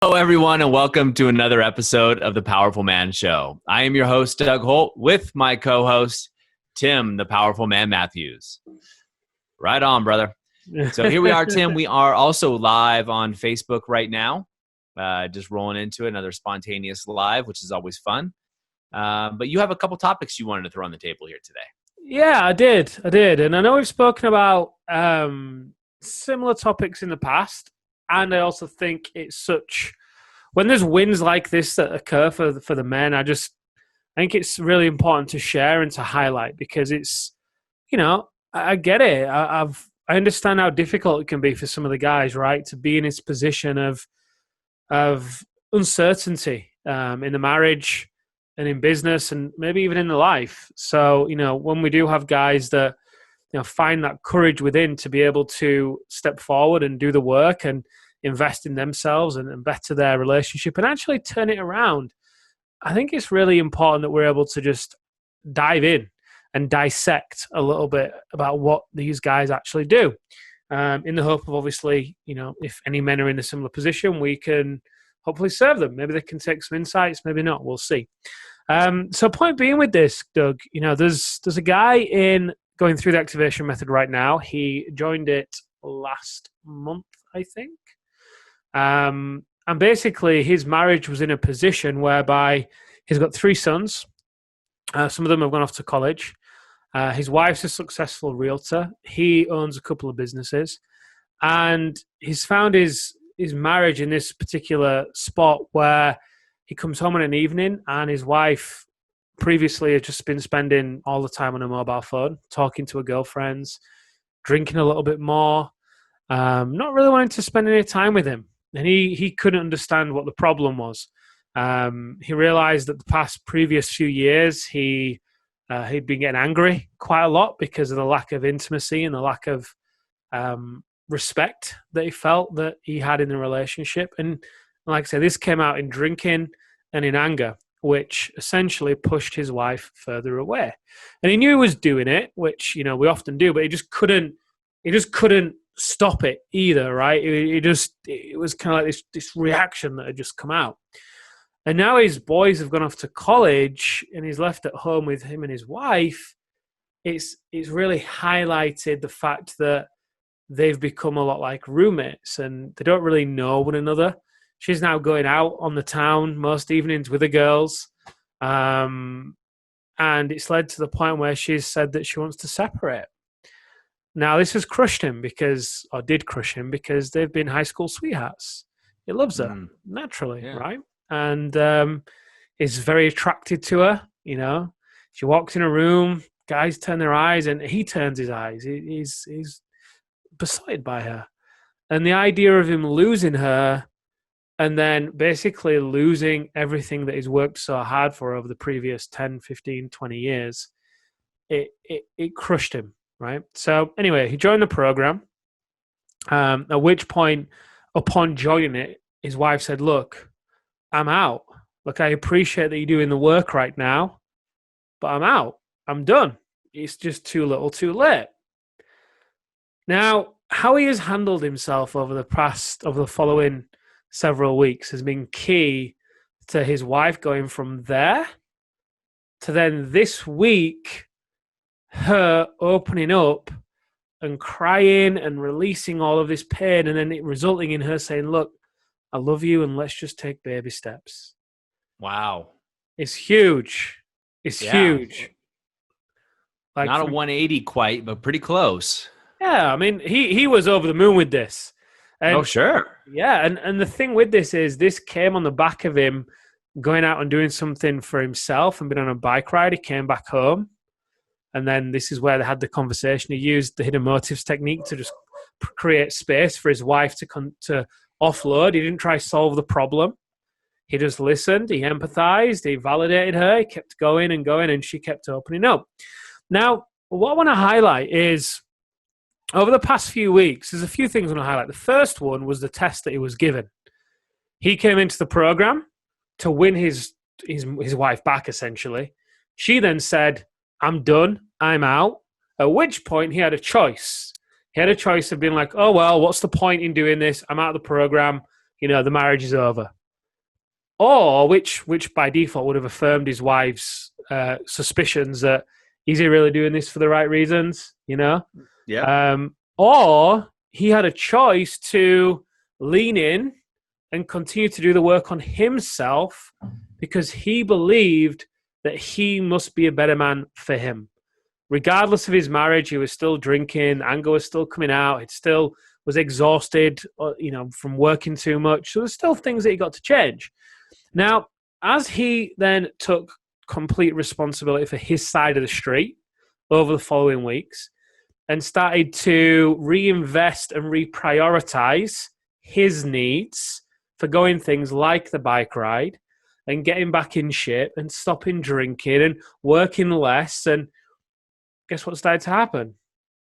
Hello, everyone, and welcome to another episode of the Powerful Man Show. I am your host, Doug Holt, with my co-host, Tim, the Powerful Man Matthews. Right on, brother. So here we are, Tim. We are also live on Facebook right now, just rolling into another spontaneous live, which is always fun. But you have a couple topics you wanted to throw on the table here today. Yeah, I did. And I know we've spoken about similar topics in the past. And I also think it's such, when there's wins like this that occur for the men, I think it's really important to share and to highlight because it's, I get it. I understand how difficult it can be for some of the guys, right, to be in this position of uncertainty in the marriage and in business and maybe even in the life. So, when we do have guys that, find that courage within to be able to step forward and do the work and invest in themselves and better their relationship and actually turn it around, I think it's really important that we're able to just dive in and dissect a little bit about what these guys actually do, in the hope of obviously, if any men are in a similar position, we can hopefully serve them. Maybe they can take some insights, maybe not. We'll see. So point being with this, Doug, there's a guy going through the activation method right now. He joined it last month, I think. And basically his marriage was in a position whereby he's got 3 sons. Some of them have gone off to college. His wife's a successful realtor. He owns a couple of businesses. And he's found his marriage in this particular spot where he comes home in an evening and his wife previously had just been spending all the time on a mobile phone, talking to her girlfriends, drinking a little bit more, not really wanting to spend any time with him. And he couldn't understand what the problem was. He realized that the previous few years, he'd been getting angry quite a lot because of the lack of intimacy and the lack of respect that he felt that he had in the relationship. And like I said, this came out in drinking and in anger, which essentially pushed his wife further away. And he knew he was doing it, which, we often do, but he just couldn't stop it either, right? It was kind of like this reaction that had just come out. And now his boys have gone off to college and he's left at home with him and his wife. It's really highlighted the fact that they've become a lot like roommates and they don't really know one another. She's now going out on the town most evenings with the girls. And it's led to the point where she's said that she wants to separate. Now, this has did crush him because they've been high school sweethearts. He loves her, naturally, right? And is very attracted to her, She walks in a room, guys turn their eyes, and he turns his eyes. He's besotted by her. And the idea of him losing her and then basically losing everything that he's worked so hard for over the previous 10, 15, 20 years, it crushed him. Right. So anyway, he joined the program, at which point, upon joining it, his wife said, "Look, I'm out. Look, I appreciate that you're doing the work right now, but I'm out. I'm done. It's just too little too late." Now, how he has handled himself over the following several weeks has been key to his wife going from there to then this week, her opening up and crying and releasing all of this pain and then it resulting in her saying, "Look, I love you and let's just take baby steps." Wow. It's huge. It's huge. Like not a 180 quite, but pretty close. Yeah, I mean, he was over the moon with this. And, oh, sure. Yeah, and the thing with this is this came on the back of him going out and doing something for himself and been on a bike ride. He came back home. And then this is where they had the conversation. He used the hidden motives technique to just create space for his wife to offload. He didn't try to solve the problem. He just listened. He empathized. He validated her. He kept going, and she kept opening up. Now, what I want to highlight is over the past few weeks, there's a few things I want to highlight. The first one was the test that he was given. He came into the program to win his wife back, essentially. She then said, "I'm done, I'm out." At which point he had a choice. He had a choice of being like, "Oh, well, what's the point in doing this? I'm out of the program. the marriage is over. Or which by default would have affirmed his wife's suspicions that, is he really doing this for the right reasons? Yeah. Or he had a choice to lean in and continue to do the work on himself because he believed that he must be a better man for him. Regardless of his marriage, he was still drinking, anger was still coming out, it still was exhausted, from working too much. So there's still things that he got to change. Now, as he then took complete responsibility for his side of the street over the following weeks and started to reinvest and reprioritize his needs for going things like the bike ride and getting back in shape and stopping drinking and working less, and guess what started to happen?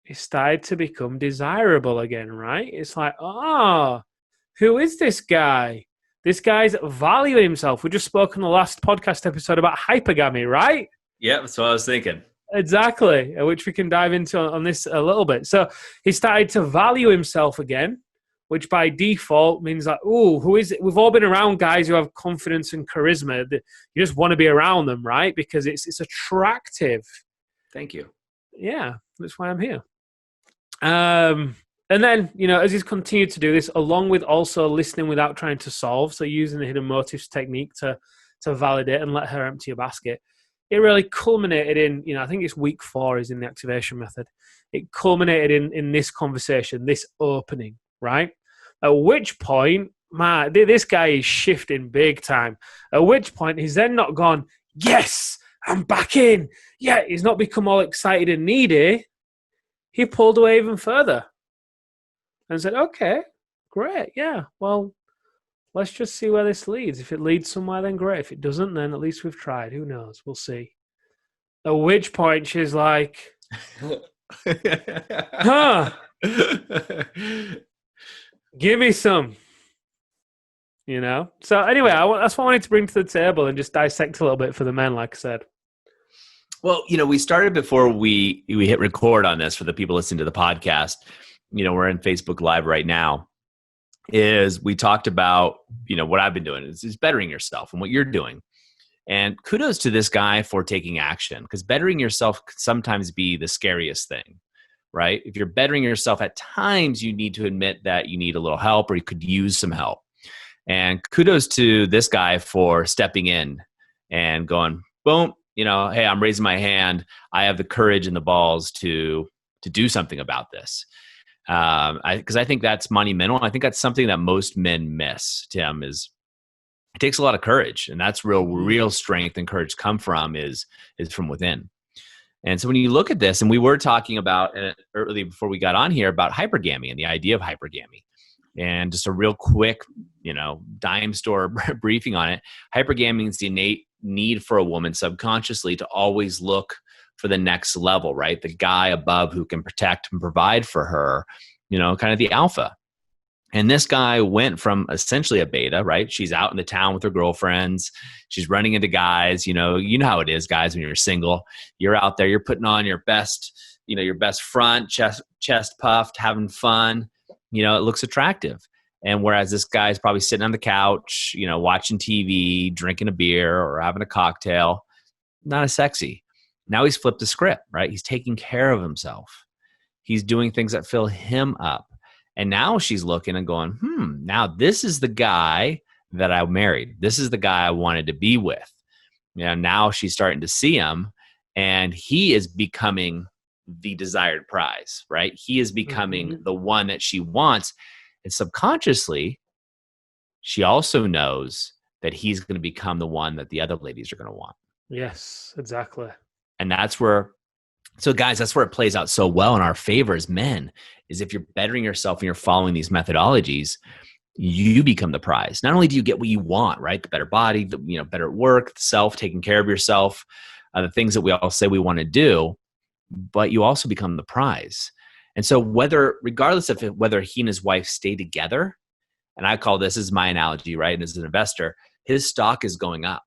It started to become desirable again, right? It's like, who is this guy? This guy's valuing himself. We just spoke in the last podcast episode about hypergamy, right? Yeah, that's what I was thinking. Exactly, which we can dive into on this a little bit. So he started to value himself again, which by default means like, who is it? We've all been around guys who have confidence and charisma. You just want to be around them, right? Because it's attractive. Thank you. Yeah, that's why I'm here. And then, as he's continued to do this, along with also listening without trying to solve, so using the hidden motives technique to validate and let her empty a basket, it really culminated in, I think it's week 4 is in the activation method. It culminated in this conversation, this opening, right? At which point, man, this guy is shifting big time. At which point, he's then not gone, yes, I'm back in. Yeah, he's not become all excited and needy. He pulled away even further and said, okay, great. Yeah, well, let's just see where this leads. If it leads somewhere, then great. If it doesn't, then at least we've tried. Who knows? We'll see. At which point she's like, huh, give me some. So anyway, that's what I wanted to bring to the table and just dissect a little bit for the men, like I said. Well, we started before we hit record on this for the people listening to the podcast. We're in Facebook Live right now. Is we talked about, what I've been doing is bettering yourself and what you're doing. And kudos to this guy for taking action, because bettering yourself can sometimes be the scariest thing, right? If you're bettering yourself, at times you need to admit that you need a little help or you could use some help. And kudos to this guy for stepping in and going, boom, hey, I'm raising my hand. I have the courage and the balls to do something about this. Because I think that's monumental. I think that's something that most men miss, Tim, is it takes a lot of courage. And that's real strength and courage come from is from within. And so when you look at this, and we were talking about early before we got on here about hypergamy and the idea of hypergamy. And just a real quick, dime store briefing on it. Hypergamy means the innate need for a woman subconsciously to always look for the next level, right? The guy above who can protect and provide for her, kind of the alpha. And this guy went from essentially a beta, right? She's out in the town with her girlfriends. She's running into guys. You know how it is, guys, when you're single. You're out there, you're putting on your best front, chest puffed, having fun. It looks attractive. And whereas this guy's probably sitting on the couch, watching TV, drinking a beer or having a cocktail, not as sexy. Now he's flipped the script, right? He's taking care of himself. He's doing things that fill him up. And now she's looking and going, now this is the guy that I married. This is the guy I wanted to be with. Now she's starting to see him, and he is becoming the desired prize, right? He is becoming the one that she wants. And subconsciously, she also knows that he's going to become the one that the other ladies are going to want. Yes, exactly. And that's where, so guys, that's where it plays out so well in our favor as men, is if you're bettering yourself and you're following these methodologies, you become the prize. Not only do you get what you want, right? The better body, better at work, self, taking care of yourself, the things that we all say we want to do, but you also become the prize. And so regardless of whether he and his wife stay together, and I call this is my analogy, right? And as an investor, his stock is going up,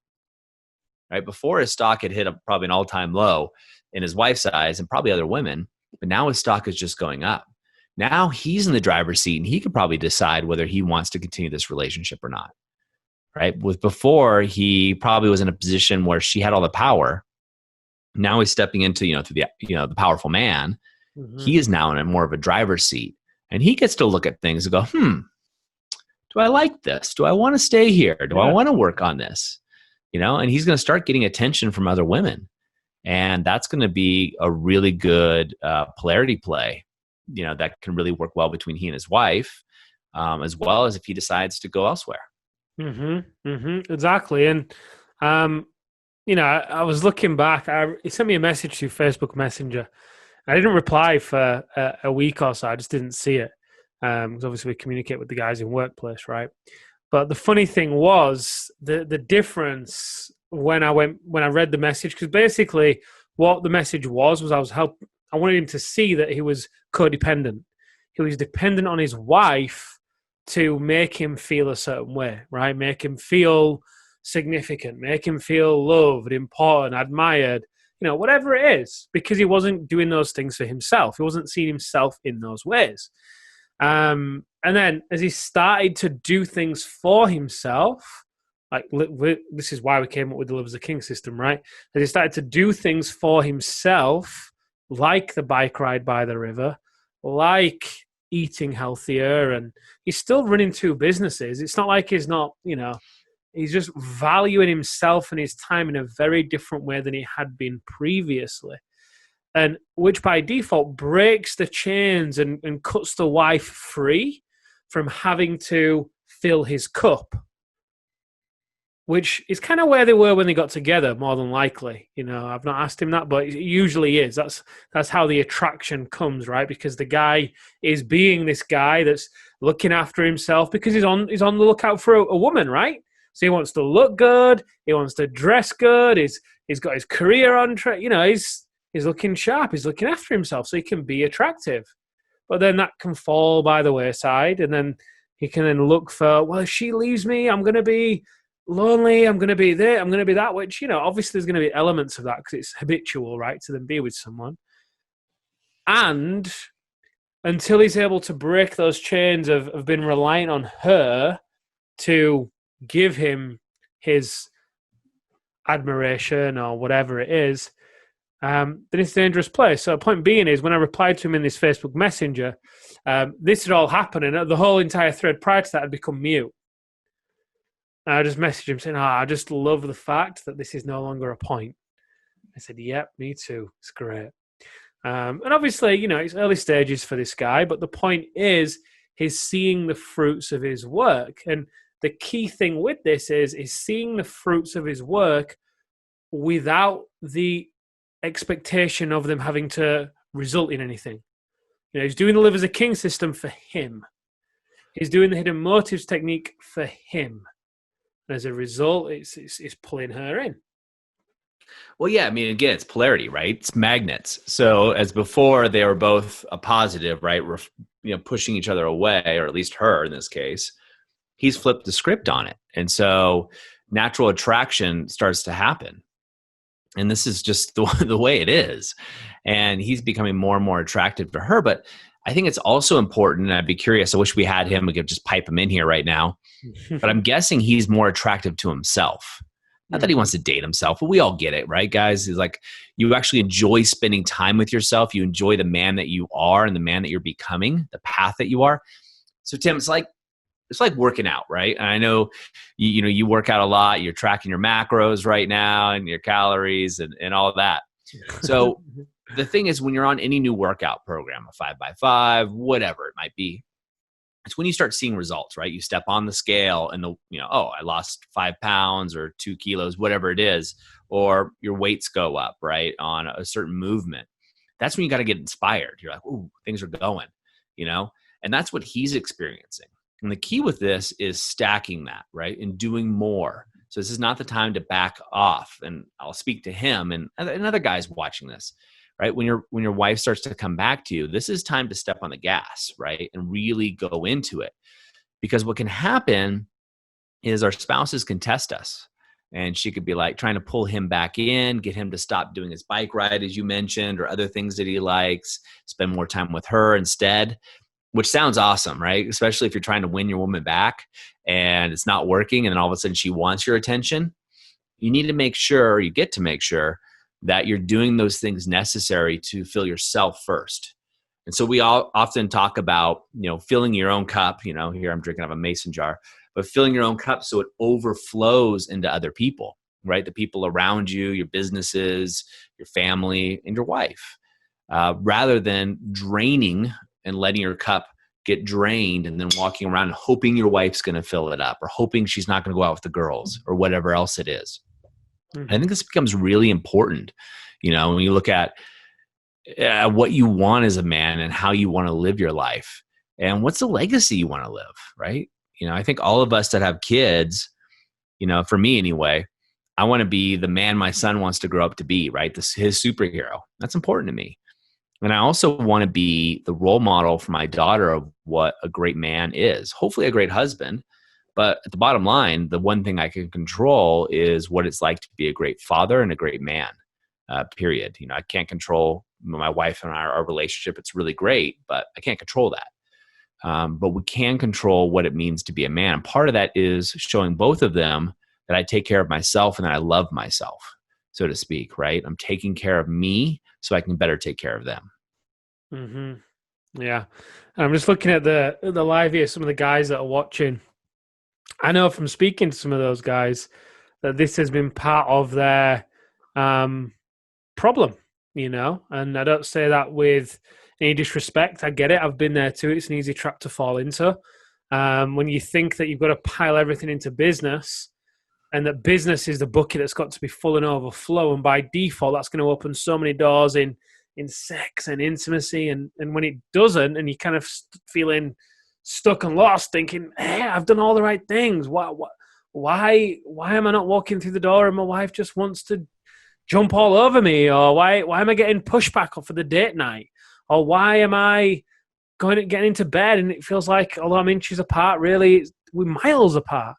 right? Before his stock had hit probably an all-time low in his wife's eyes and probably other women, but now his stock is just going up Now he's in the driver's seat and he could probably decide whether he wants to continue this relationship or not. Right. With before, he probably was in a position where she had all the power. Now he's stepping into, to the powerful man. He is now in a more of a driver's seat, and he gets to look at things and go, do I like this? Do I want to stay here? Do I want to work on this? And he's going to start getting attention from other women. And that's going to be a really good polarity play, that can really work well between he and his wife, as well as if he decides to go elsewhere. Exactly. And, I was looking back. He sent me a message through Facebook Messenger. I didn't reply for a week or so. I just didn't see it. Because obviously we communicate with the guys in workplace, right? But the funny thing was the difference when I read the message, because basically what the message was I wanted him to see that he was codependent. He was dependent on his wife to make him feel a certain way, right? Make him feel significant, make him feel loved, important, admired, whatever it is, because he wasn't doing those things for himself. He wasn't seeing himself in those ways. And then as he started to do things for himself, like this is why we came up with the Live as a King system, right? As he started to do things for himself, like the bike ride by the river, like eating healthier, and he's still running 2 businesses. It's not like he's not, he's just valuing himself and his time in a very different way than he had been previously. And which by default breaks the chains and cuts the wife free from having to fill his cup, which is kind of where they were when they got together, more than likely. I've not asked him that, but it usually is. That's how the attraction comes, right? Because the guy is being this guy that's looking after himself because he's on the lookout for a woman, right? So he wants to look good, he wants to dress good, he's got his career on track, he's looking sharp, he's looking after himself so he can be attractive. But then that can fall by the wayside, and then he can then look for, well, if she leaves me, I'm going to be lonely, I'm going to be there, I'm going to be that, which, obviously there's going to be elements of that because it's habitual, right, to then be with someone. And until he's able to break those chains of being reliant on her to give him his admiration or whatever it is, then it's a dangerous place. So point being is, when I replied to him in this Facebook Messenger, this had all happened, and the whole entire thread prior to that had become mute. And I just messaged him saying, I just love the fact that this is no longer a point. I said, yep, me too. It's great. And obviously, it's early stages for this guy, but the point is he's seeing the fruits of his work. And the key thing with this is seeing the fruits of his work without the expectation of them having to result in anything. He's doing the Live as a King system for him. He's doing the hidden motives technique for him. And as a result, it's pulling her in. Well, yeah, I mean, again, it's polarity, right? It's magnets. So as before, they were both a positive, right? Pushing each other away, or at least her in this case. He's flipped the script on it. And so natural attraction starts to happen. And this is just the way it is. And he's becoming more and more attractive to her. But I think it's also important, and I'd be curious, I wish we had him, we could just pipe him in here right now. But I'm guessing he's more attractive to himself. Not that he wants to date himself, but we all get it, right, guys? It's like you actually enjoy spending time with yourself. You enjoy the man that you are and the man that you're becoming, the path that you are. So, Tim, it's like working out, right? And I know you work out a lot. You're tracking your macros right now and your calories and all of that. So the thing is, when you're on any new workout program, a 5x5, whatever it might be, it's when you start seeing results, right? You step on the scale and I lost 5 pounds or 2 kilos, whatever it is, or your weights go up, right, on a certain movement. That's when you got to get inspired. You're like, ooh, things are going, and that's what he's experiencing. And the key with this is stacking that, right, and doing more. So this is not the time to back off. And I'll speak to him and other guys watching this, right? When your wife starts to come back to you, this is time to step on the gas, right, and really go into it. Because what can happen is our spouses can test us. And she could be like trying to pull him back in, get him to stop doing his bike ride, as you mentioned, or other things that he likes, spend more time with her instead. which sounds awesome, right? Especially if you're trying to win your woman back and it's not working, and then all of a sudden she wants your attention. You need to make sure, you get to make sure that you're doing those things necessary to fill yourself first. And so we all often talk about, filling your own cup. Here I'm drinking out of a mason jar, but filling your own cup so it overflows into other people, right? The people around you, your businesses, your family, and your wife, rather than draining and letting your cup get drained and then walking around hoping your wife's going to fill it up, or hoping she's not going to go out with the girls, or whatever else it is. I think this becomes really important, when you look at what you want as a man and how you want to live your life and what's the legacy you want to live, right? I think all of us that have kids, for me anyway, I want to be the man my son wants to grow up to be, right? His superhero. That's important to me. And I also want to be the role model for my daughter of what a great man is, hopefully a great husband. But at the bottom line, the one thing I can control is what it's like to be a great father and a great man, period. I can't control my wife and our relationship. It's really great, but I can't control that. But we can control what it means to be a man. And part of that is showing both of them that I take care of myself and that I love myself, so to speak, right? I'm taking care of me so I can better take care of them. Mm-hmm. Yeah. I'm just looking at the live here, some of the guys that are watching. I know from speaking to some of those guys that this has been part of their problem, and I don't say that with any disrespect. I get it. I've been there too. It's an easy trap to fall into. When you think that you've got to pile everything into business, and that business is the bucket that's got to be full and overflow, and by default, that's going to open so many doors in sex and intimacy, and when it doesn't, and you kind of feeling stuck and lost, thinking, hey, I've done all the right things. Why am I not walking through the door and my wife just wants to jump all over me? Or why am I getting pushback for the date night? Or why am I getting into bed and it feels like, although I'm inches apart, really we're miles apart?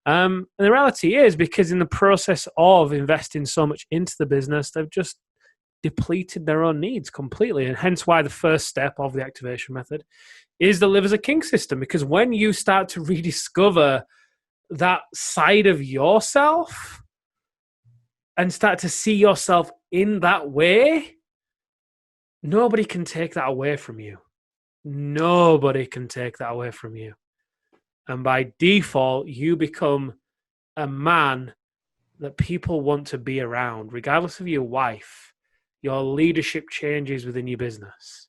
And the reality is, because in the process of investing so much into the business, they've just depleted their own needs completely. And hence why the first step of the activation method is the live as a king system. Because when you start to rediscover that side of yourself and start to see yourself in that way, nobody can take that away from you. Nobody can take that away from you. And by default, you become a man that people want to be around, regardless of your wife. Your leadership changes within your business.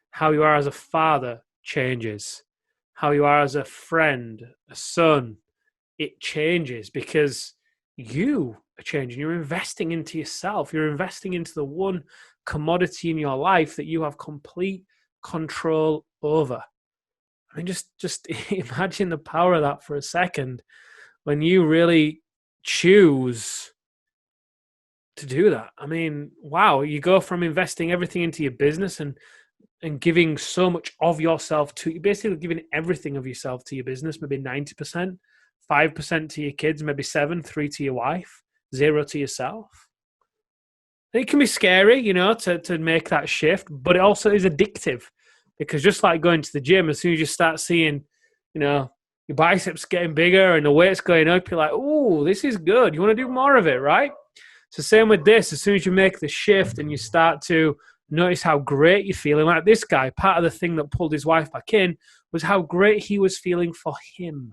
How you are as a father changes. How you are as a friend, a son, it changes because you are changing. You're investing into yourself. You're investing into the one commodity in your life that you have complete control over. I mean, just imagine the power of that for a second when you really choose to do that. I mean, wow, you go from investing everything into your business and giving so much of yourself to, you're basically giving everything of yourself to your business, maybe 90%, 5% to your kids, maybe 3% to your wife, 0% to yourself. It can be scary, to make that shift, but it also is addictive because just like going to the gym, as soon as you start seeing, your biceps getting bigger and the weight's going up, you're like, ooh, this is good. You want to do more of it, right? So same with this. As soon as you make the shift and you start to notice how great you're feeling, like this guy, part of the thing that pulled his wife back in was how great he was feeling for him.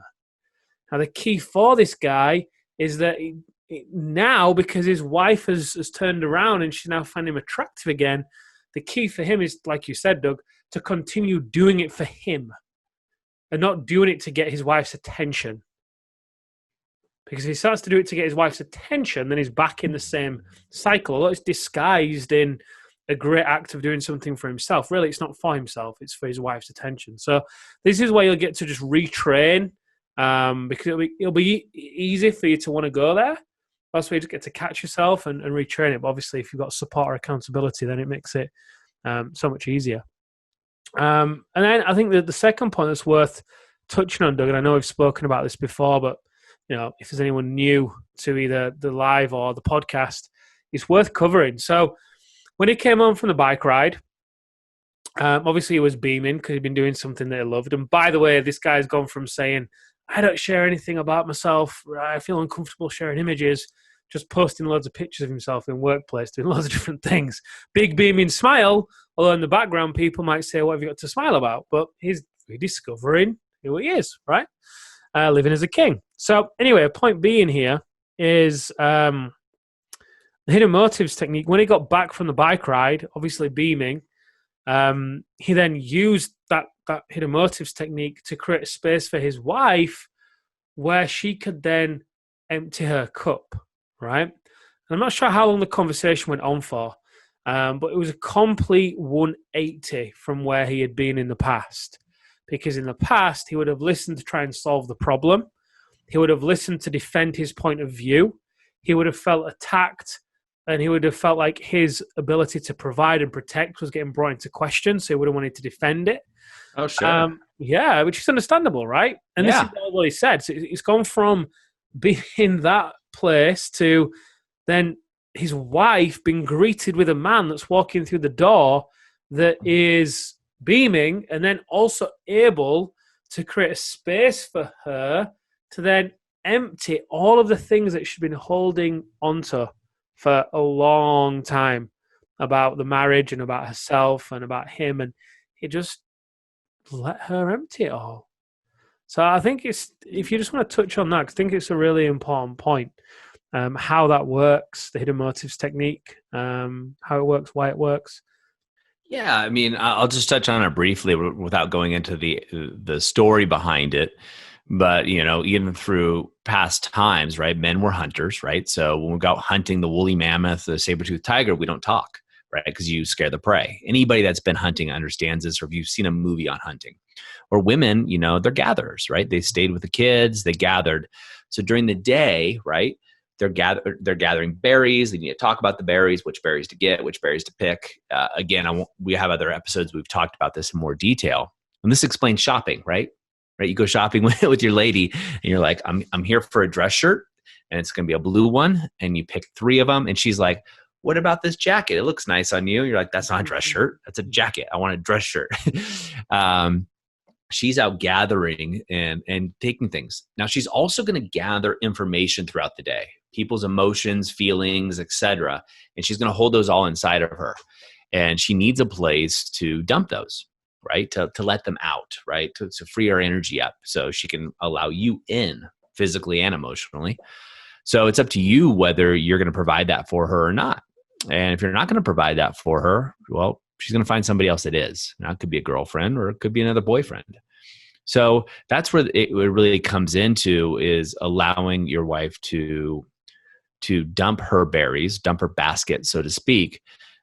Now, the key for this guy is that now, because his wife has turned around and she's now finding him attractive again, the key for him is, like you said, Doug, to continue doing it for him and not doing it to get his wife's attention. Because if he starts to do it to get his wife's attention, then he's back in the same cycle. Although it's disguised in a great act of doing something for himself. Really, it's not for himself. It's for his wife's attention. So this is where you'll get to just retrain because it'll be easy for you to want to go there. That's where you just get to catch yourself and retrain it. But obviously, if you've got support or accountability, then it makes it so much easier. And then I think that the second point that's worth touching on, Doug, and I know we've spoken about this before, but if there's anyone new to either the live or the podcast, it's worth covering. So when he came home from the bike ride, Obviously, he was beaming because he'd been doing something that he loved. And by the way, this guy's gone from saying, I don't share anything about myself, I feel uncomfortable sharing images, just posting loads of pictures of himself in workplace, doing loads of different things. Big beaming smile, although in the background, people might say, what have you got to smile about? But he's rediscovering who he is, right? Living as a king. So anyway, a point being here is the hidden motives technique. When he got back from the bike ride, obviously beaming, he then used that hidden motives technique to create a space for his wife where she could then empty her cup, right? And I'm not sure how long the conversation went on for, but it was a complete 180 from where he had been in the past. Because in the past, he would have listened to try and solve the problem. He would have listened to defend his point of view. He would have felt attacked, and he would have felt like his ability to provide and protect was getting brought into question, so he would have wanted to defend it. Oh, sure. Yeah, which is understandable, right? And this is what he said. So it's gone from being in that place to then his wife being greeted with a man that's walking through the door that is beaming, and then also able to create a space for her to then empty all of the things that she's been holding onto for a long time about the marriage and about herself and about him, and he just let her empty it all. So I think it's, if you just want to touch on that, 'cause I think it's a really important point, how that works, the hidden motives technique, how it works, why it works. Yeah, I mean, I'll just touch on it briefly without going into the story behind it. But, even through past times, right, men were hunters, right? So when we go out hunting the woolly mammoth, the saber-toothed tiger, we don't talk, right? Because you scare the prey. Anybody that's been hunting understands this, or if you've seen a movie on hunting. Or women, they're gatherers, right? They stayed with the kids, they gathered. So during the day, right, they're gathering berries. They need to talk about the berries, which berries to get, which berries to pick. Again, we have other episodes we've talked about this in more detail. And this explains shopping, right? Right? You go shopping with your lady, and you're like, I'm here for a dress shirt, and it's going to be a blue one, and you pick 3 of them, and she's like, what about this jacket? It looks nice on you. You're like, that's not a dress shirt. That's a jacket. I want a dress shirt. She's out gathering and taking things. Now, she's also going to gather information throughout the day, people's emotions, feelings, etc. And she's going to hold those all inside of her. And she needs a place to dump those, right? To let them out, right? To free her energy up so she can allow you in physically and emotionally. So it's up to you whether you're going to provide that for her or not. And if you're not going to provide that for her, well, she's going to find somebody else that is. Now, it could be a girlfriend or it could be another boyfriend. So that's where it really comes into, is allowing your wife to dump her berries, dump her basket, so to speak,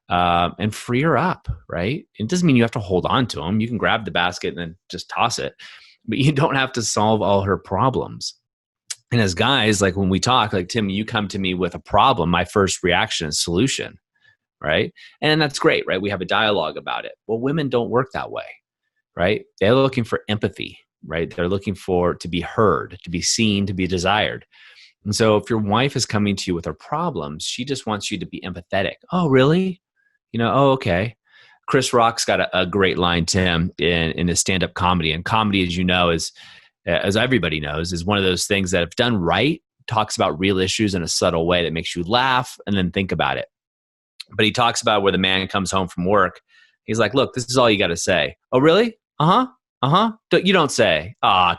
and free her up, right? It doesn't mean you have to hold on to them. You can grab the basket and then just toss it, but you don't have to solve all her problems. And as guys, like when we talk, like Tim, you come to me with a problem, my first reaction is solution, right? And that's great, right? We have a dialogue about it. Well, women don't work that way, right? They're looking for empathy, right? They're looking to be heard, to be seen, to be desired. And so if your wife is coming to you with her problems, she just wants you to be empathetic. Oh, really? Oh, okay. Chris Rock's got a great line, Tim, in his stand-up comedy. And comedy, as you know, as everybody knows, is one of those things that, if done right, talks about real issues in a subtle way that makes you laugh and then think about it. But he talks about where the man comes home from work. He's like, look, this is all you got to say. Oh, really? Uh-huh. Uh-huh. You don't say,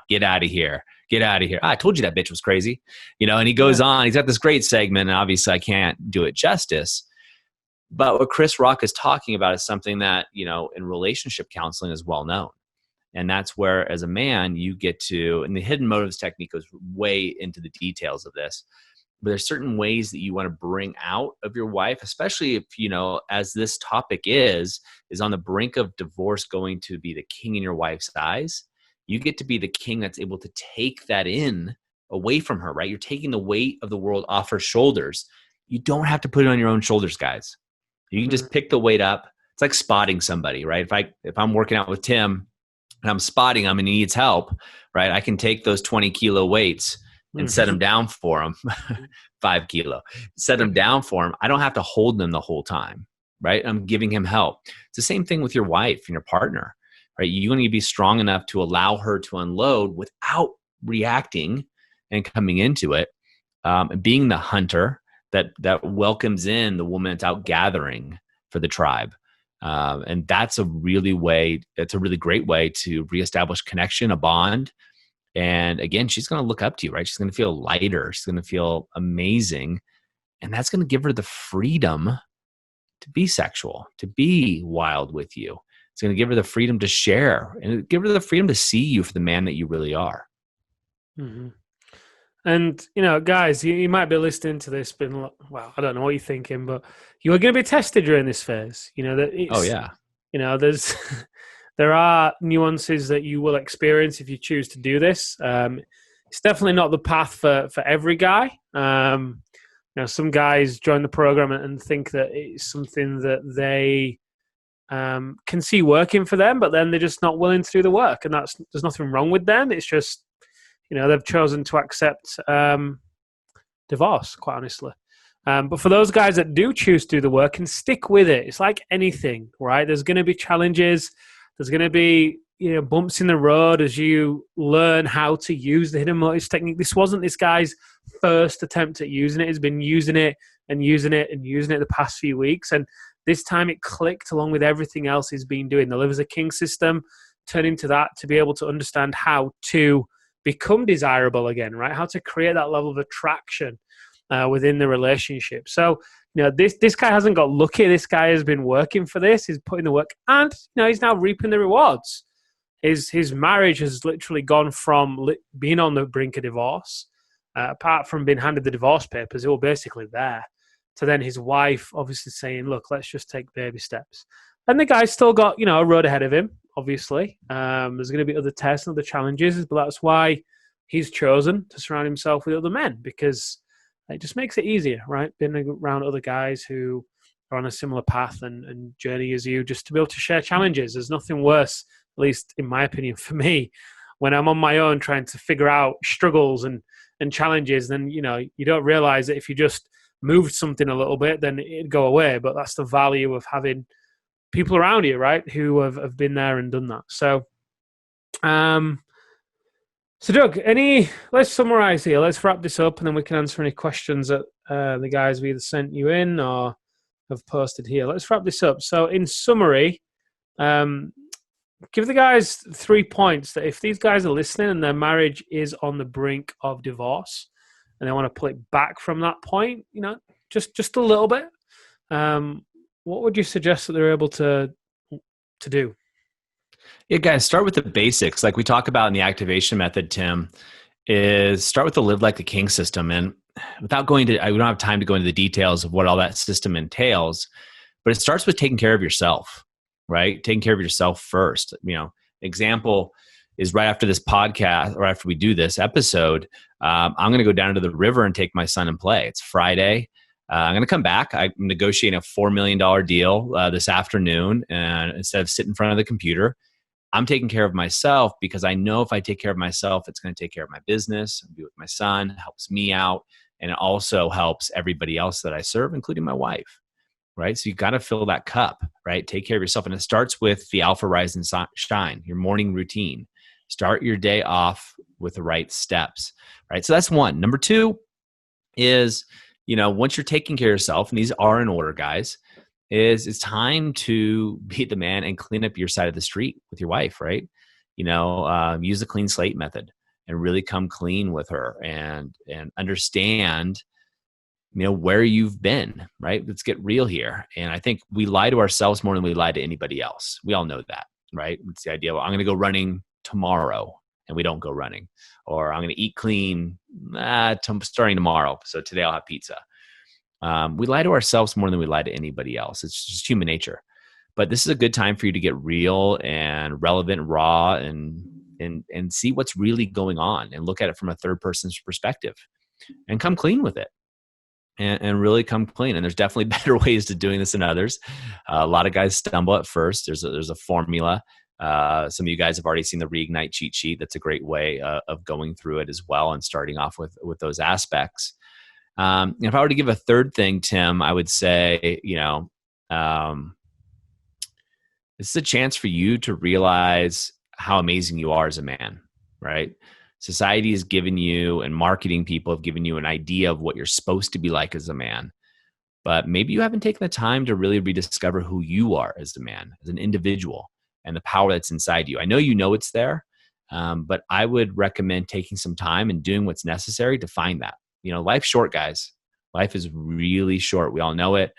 get out of here. Get out of here. I told you that bitch was crazy. And he goes on. He's got this great segment, and obviously I can't do it justice. But what Chris Rock is talking about is something that, in relationship counseling is well known. And that's where, as a man, you get to, and the hidden motives technique goes way into the details of this, but there's certain ways that you want to bring out of your wife, especially if, as this topic is on the brink of divorce, going to be the king in your wife's eyes. You get to be the king that's able to take that in away from her, right? You're taking the weight of the world off her shoulders. You don't have to put it on your own shoulders, guys. You can just pick the weight up. It's like spotting somebody, right? If I'm working out with Tim and I'm spotting him and he needs help, right? I can take those 20 kilo weights and set them down for him, 5 kilo, set them down for him. I don't have to hold them the whole time, right? I'm giving him help. It's the same thing with your wife and your partner, right? You need to be strong enough to allow her to unload without reacting and coming into it, being the hunter that welcomes in the woman that's out gathering for the tribe. And that's a really great way to reestablish connection, a bond. And again, she's going to look up to you, right? She's going to feel lighter. She's going to feel amazing. And that's going to give her the freedom to be sexual, to be wild with you. It's going to give her the freedom to share and give her the freedom to see you for the man that you really are. Mm-hmm. And, guys, you might be listening to this, being like, well, I don't know what you're thinking, but you are going to be tested during this phase. Oh, yeah. There's there are nuances that you will experience if you choose to do this. It's definitely not the path for every guy. Some guys join the program and think that it's something that they can see working for them, but then they're just not willing to do the work. And there's nothing wrong with them. It's just, they've chosen to accept divorce, quite honestly. But for those guys that do choose to do the work and stick with it, it's like anything, right? There's going to be challenges. There's going to be bumps in the road as you learn how to use the hidden motives technique. This wasn't this guy's first attempt at using it. He's been using it and using it and using it the past few weeks. And this time it clicked along with everything else he's been doing. The Live as a King system, turn into that to be able to understand how to become desirable again, right? How to create that level of attraction within the relationship. So, this guy hasn't got lucky. This guy has been working for this. He's putting the work, and he's now reaping the rewards. His marriage has literally gone from being on the brink of divorce, apart from being handed the divorce papers, they were basically there, to then his wife obviously saying, look, let's just take baby steps. And the guy's still got, a road ahead of him, obviously. There's going to be other tests and other challenges, but that's why he's chosen to surround himself with other men, because it just makes it easier, right? Being around other guys who are on a similar path and journey as you, just to be able to share challenges. There's nothing worse, at least in my opinion, for me, when I'm on my own trying to figure out struggles and challenges. Then, you don't realize that if you just moved something a little bit, then it'd go away. But that's the value of having people around you, right, who have been there and done that. So, Doug, let's summarize here. Let's wrap this up and then we can answer any questions that the guys have either sent you in or have posted here. Let's wrap this up. So in summary, give the guys 3 points that if these guys are listening and their marriage is on the brink of divorce and they want to pull it back from that point, just a little bit, what would you suggest that they're able to do? Yeah, guys, start with the basics. Like we talk about in the activation method, Tim, is start with the Live Like a King system. And without we don't have time to go into the details of what all that system entails, but it starts with taking care of yourself, right? Taking care of yourself first. Example is right after this podcast or after we do this episode, I'm going to go down to the river and take my son and play. It's Friday. I'm going to come back. I'm negotiating a $4 million deal this afternoon. And instead of sitting in front of the computer, I'm taking care of myself because I know if I take care of myself, it's going to take care of my business, be with my son, helps me out, and it also helps everybody else that I serve, including my wife, right? So you got to fill that cup, right? Take care of yourself. And it starts with the Alpha Rise and Shine, your morning routine. Start your day off with the right steps, right? So that's one. Number two is, once you're taking care of yourself, and these are in order, guys, it's time to be the man and clean up your side of the street with your wife, right? Use the clean slate method and really come clean with her and understand, where you've been, right? Let's get real here. And I think we lie to ourselves more than we lie to anybody else. We all know that, right? It's the idea of, I'm going to go running tomorrow, and we don't go running. Or I'm going to eat clean starting tomorrow, so today I'll have pizza. We lie to ourselves more than we lie to anybody else. It's just human nature. But this is a good time for you to get real and relevant, raw, and see what's really going on and look at it from a third person's perspective and come clean with it and really come clean. And there's definitely better ways to doing this than others. A lot of guys stumble at first. There's a formula. Some of you guys have already seen the Reignite cheat sheet. That's a great way of going through it as well and starting off with those aspects. If I were to give a third thing, Tim, I would say, This is a chance for you to realize how amazing you are as a man, right? Society has given you, and marketing people have given you an idea of what you're supposed to be like as a man. But maybe you haven't taken the time to really rediscover who you are as a man, as an individual, and the power that's inside you. I know it's there, but I would recommend taking some time and doing what's necessary to find that. Life's short, guys. Life is really short. We all know it.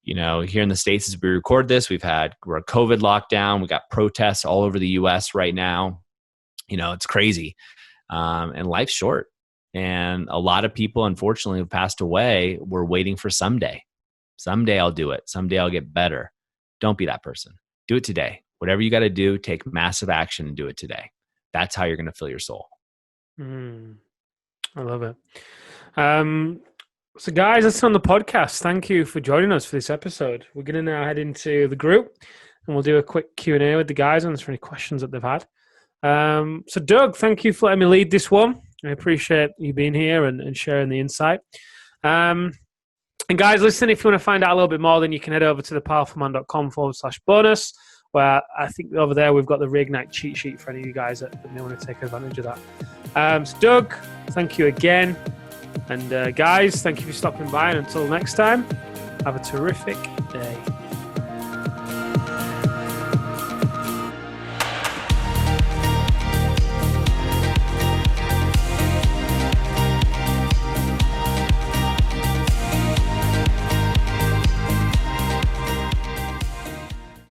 Here in the States, as we record this, we're a COVID lockdown. We got protests all over the US right now. It's crazy. And life's short. And a lot of people, unfortunately, have passed away. We're waiting for someday. Someday I'll do it. Someday I'll get better. Don't be that person. Do it today. Whatever you got to do, take massive action and do it today. That's how you're going to fill your soul. I love it. So guys, that's on the podcast. Thank you for joining us for this episode. We're going to now head into the group and we'll do a quick Q&A with the guys answer any questions that they've had. So Doug, thank you for letting me lead this one. I appreciate you being here and sharing the insight. And guys, listen, if you want to find out a little bit more, then you can head over to thepowerfulman.com/bonus, where I think over there we've got the Reignite cheat sheet for any of you guys that may want to take advantage of that. So Doug, thank you again. And guys, thank you for stopping by. And until next time, have a terrific day.